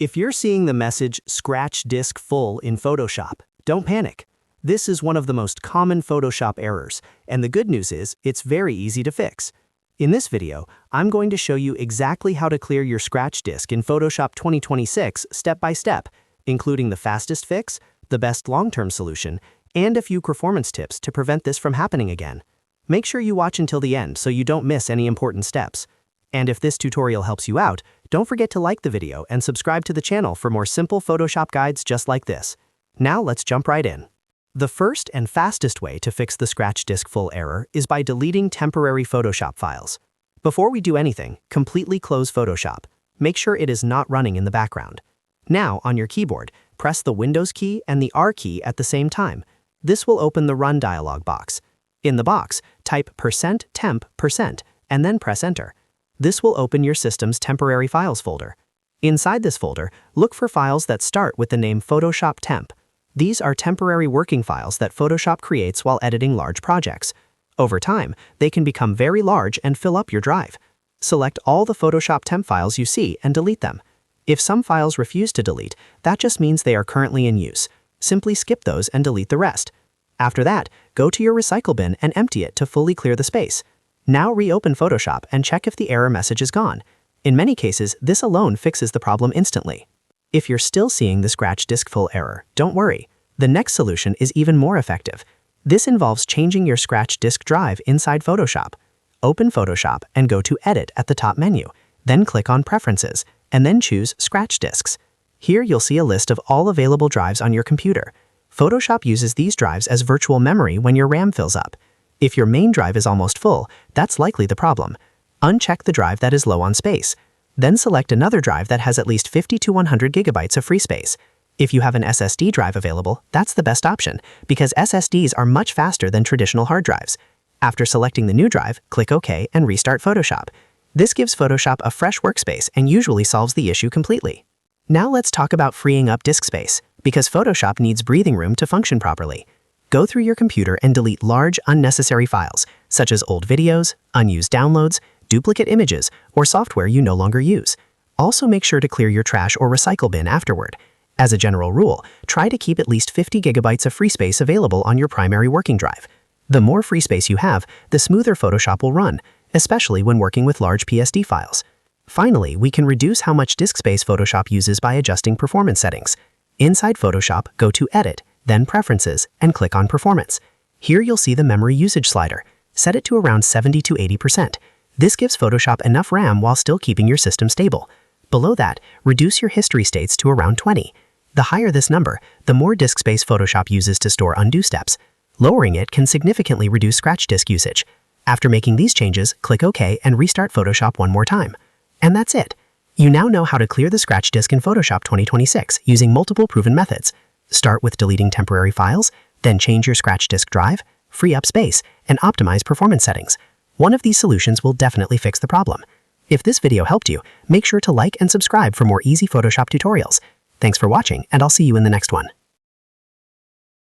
If you're seeing the message "Scratch Disk Full" in Photoshop, don't panic. This is one of the most common Photoshop errors, and the good news is it's very easy to fix. In this video, I'm going to show you exactly how to clear your scratch disk in Photoshop 2026 step by step, including the fastest fix, the best long-term solution, and a few performance tips to prevent this from happening again. Make sure you watch until the end so you don't miss any important steps. And if this tutorial helps you out, don't forget to like the video and subscribe to the channel for more simple Photoshop guides just like this. Now let's jump right in. The first and fastest way to fix the scratch disk full error is by deleting temporary Photoshop files. Before we do anything, completely close Photoshop. Make sure it is not running in the background. Now, on your keyboard, press the Windows key and the R key at the same time. This will open the Run dialog box. In the box, type %temp% and then press Enter. This will open your system's temporary files folder. Inside this folder, look for files that start with the name Photoshop Temp. These are temporary working files that Photoshop creates while editing large projects. Over time, they can become very large and fill up your drive. Select all the Photoshop Temp files you see and delete them. If some files refuse to delete, that just means they are currently in use. Simply skip those and delete the rest. After that, go to your recycle bin and empty it to fully clear the space. Now reopen Photoshop and check if the error message is gone. In many cases, this alone fixes the problem instantly. If you're still seeing the scratch disk full error, don't worry. The next solution is even more effective. This involves changing your scratch disk drive inside Photoshop. Open Photoshop and go to Edit at the top menu, then click on Preferences, and then choose Scratch Disks. Here you'll see a list of all available drives on your computer. Photoshop uses these drives as virtual memory when your RAM fills up. If your main drive is almost full, that's likely the problem. Uncheck the drive that is low on space. Then select another drive that has at least 50 to 100 gigabytes of free space. If you have an SSD drive available, that's the best option, because SSDs are much faster than traditional hard drives. After selecting the new drive, click OK and restart Photoshop. This gives Photoshop a fresh workspace and usually solves the issue completely. Now let's talk about freeing up disk space, because Photoshop needs breathing room to function properly. Go through your computer and delete large, unnecessary files, such as old videos, unused downloads, duplicate images, or software you no longer use. Also make sure to clear your trash or recycle bin afterward. As a general rule, try to keep at least 50 gigabytes of free space available on your primary working drive. The more free space you have, the smoother Photoshop will run, especially when working with large PSD files. Finally, we can reduce how much disk space Photoshop uses by adjusting performance settings. Inside Photoshop, go to Edit, then Preferences, and click on Performance. Here you'll see the memory usage slider. Set it to around 70 to 80%. This gives Photoshop enough RAM while still keeping your system stable. Below that, reduce your history states to around 20. The higher this number, the more disk space Photoshop uses to store undo steps. Lowering it can significantly reduce scratch disk usage. After making these changes, click OK and restart Photoshop one more time. And that's it. You now know how to clear the scratch disk in Photoshop 2026 using multiple proven methods. Start with deleting temporary files, then change your scratch disk drive, free up space, and optimize performance settings. One of these solutions will definitely fix the problem. If this video helped you, make sure to like and subscribe for more easy Photoshop tutorials. Thanks for watching, and I'll see you in the next one.